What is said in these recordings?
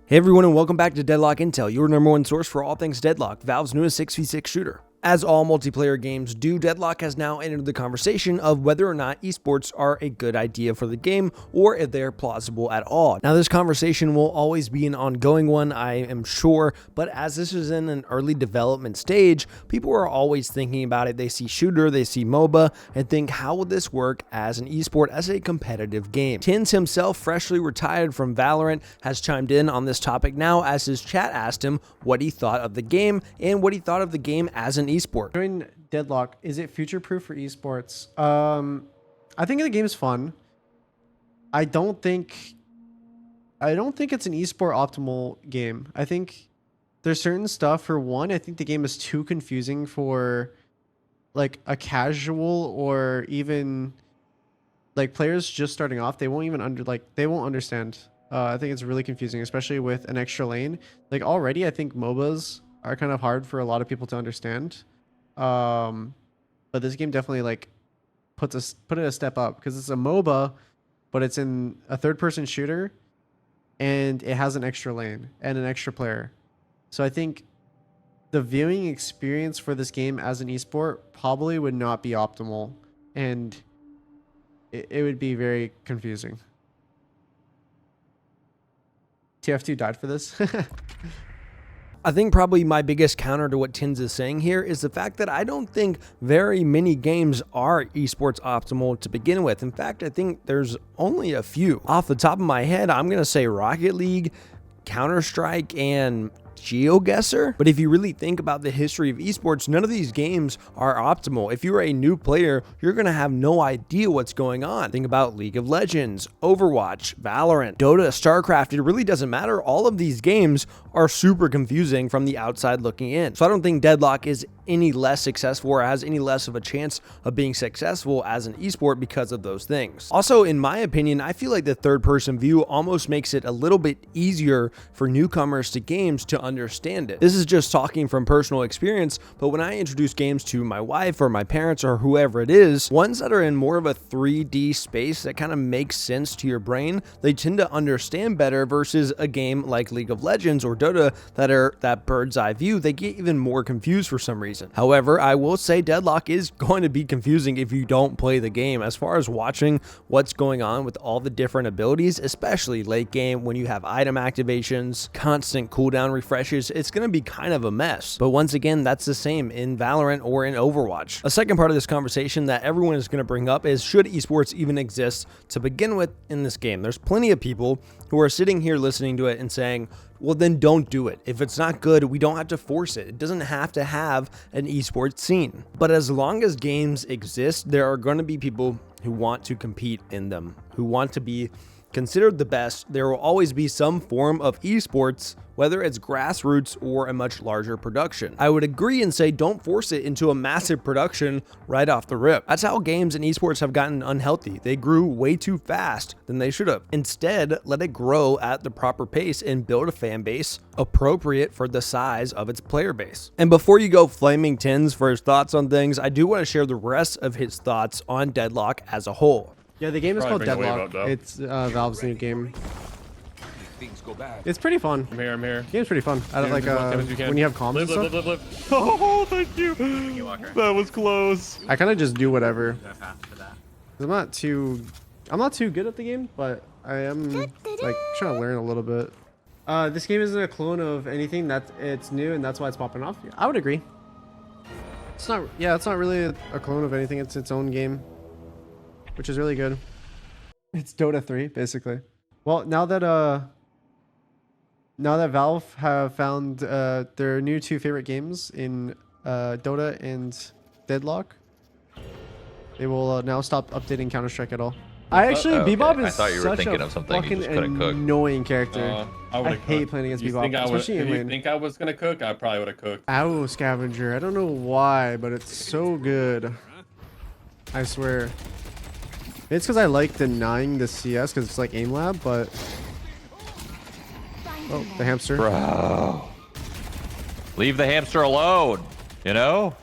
Hey everyone, and welcome back to Deadlock Intel, your number one source for all things Deadlock, Valve's newest 6v6 shooter. As all multiplayer games do, Deadlock has now entered the conversation of whether or not esports are a good idea for the game or if they're plausible at all. Now, this conversation will always be an ongoing one, I am sure, but as this is in an early development stage, people are always thinking about it. They see shooter, they see MOBA, and think, how will this work as an esport, as a competitive game? TenZ himself, freshly retired from Valorant, has chimed in on this topic now as his chat asked him what he thought of the game and what he thought of the game as an esport. During Deadlock, is it future-proof for esports? I think the game's fun. I don't think it's an esport optimal game. I think there's certain stuff. For one, I think the game is too confusing for like a casual or even like players just starting off. They won't even they won't understand. I think it's really confusing, especially with an extra lane. Like already, I think MOBAs are kind of hard for a lot of people to understand. But this game definitely like put it a step up because it's a MOBA, but it's in a third-person shooter, and it has an extra lane and an extra player. So I think the viewing experience for this game as an esport probably would not be optimal, and it would be very confusing. TF2 died for this. I think probably my biggest counter to what TenZ is saying here is the fact that I don't think very many games are esports optimal to begin with. In fact, I think there's only a few. Off the top of my head, I'm going to say Rocket League, Counter-Strike, and GeoGuessr. But if you really think about the history of esports, none of these games are optimal. If you're a new player, you're going to have no idea what's going on. Think about League of Legends, Overwatch, Valorant, Dota, StarCraft. It really doesn't matter. All of these games are super confusing from the outside looking in. So I don't think Deadlock is any less successful or has any less of a chance of being successful as an esport because of those things. Also, in my opinion, I feel like the third-person view almost makes it a little bit easier for newcomers to games to understand it. This is just talking from personal experience, but when I introduce games to my wife or my parents or whoever it is, ones that are in more of a 3D space that kind of makes sense to your brain, they tend to understand better versus a game like League of Legends or Dota that are that bird's eye view. They get even more confused for some reason. However, I will say Deadlock is going to be confusing if you don't play the game. As far as watching what's going on with all the different abilities, especially late game when you have item activations, constant cooldown refreshes, it's going to be kind of a mess. But once again, that's the same in Valorant or in Overwatch. A second part of this conversation that everyone is going to bring up is, should esports even exist to begin with in this game? There's plenty of people who are sitting here listening to it and saying, well, then don't do it. If it's not good, we don't have to force it. It doesn't have to have an esports scene. But as long as games exist, there are going to be people who want to compete in them, who want to be considered the best. There will always be some form of esports, whether it's grassroots or a much larger production. I would agree and say don't force it into a massive production right off the rip. That's how games and esports have gotten unhealthy. They grew way too fast than they should have. Instead, let it grow at the proper pace and build a fan base appropriate for the size of its player base. And before you go flaming TenZ for his thoughts on things, I do want to share the rest of his thoughts on Deadlock as a whole. Yeah, the game is called Deadlock. It's Valve's new game. It's pretty fun. I'm here. The game's pretty fun. I don't like when you have comms and stuff. Live. Oh, thank you. That was close. I kind of just do whatever. I'm not too good at the game, but I am like trying to learn a little bit. This game isn't a clone of anything. It's new, and that's why it's popping off. I would agree. It's not. Yeah, it's not really a clone of anything. It's its own game, which is really good. It's Dota 3, basically. Well, now that Valve have found their new two favorite games in Dota and Deadlock, they will now stop updating Counter-Strike at all. Bebop is such a fucking annoying character. I hate playing against Bebop, especially in lane. If you think I was gonna cook, I probably would have cooked. Ow, Scavenger. I don't know why, but it's so good. I swear. It's because I like denying the CS because it's like aim lab, but... Oh, the hamster. Bro. Leave the hamster alone, you know?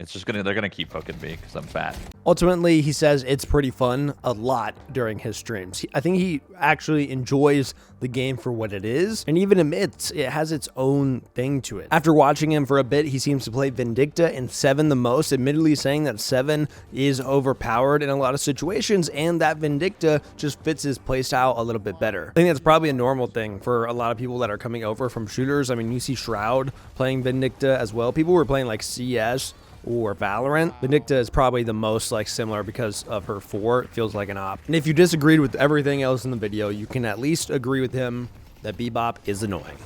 It's just they're gonna keep poking me because I'm fat. Ultimately, he says it's pretty fun a lot during his streams. I think he actually enjoys the game for what it is, and even admits it has its own thing to it. After watching him for a bit, he seems to play Vindicta and 7 the most, admittedly saying that 7 is overpowered in a lot of situations, and that Vindicta just fits his playstyle a little bit better. I think that's probably a normal thing for a lot of people that are coming over from shooters. I mean, you see Shroud playing Vindicta as well. People were playing like CS or Valorant. Vindicta is probably the most like similar because of her 4. It feels like an op. And if you disagreed with everything else in the video, you can at least agree with him that Bebop is annoying.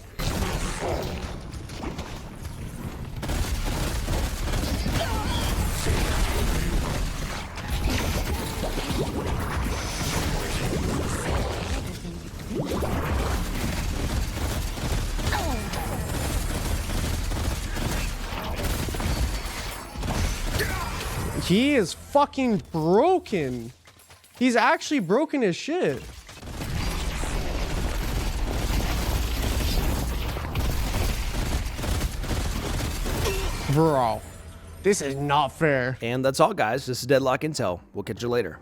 He is fucking broken. He's actually broken as shit. Bro, this is not fair. And that's all, guys. This is Deadlock Intel. We'll catch you later.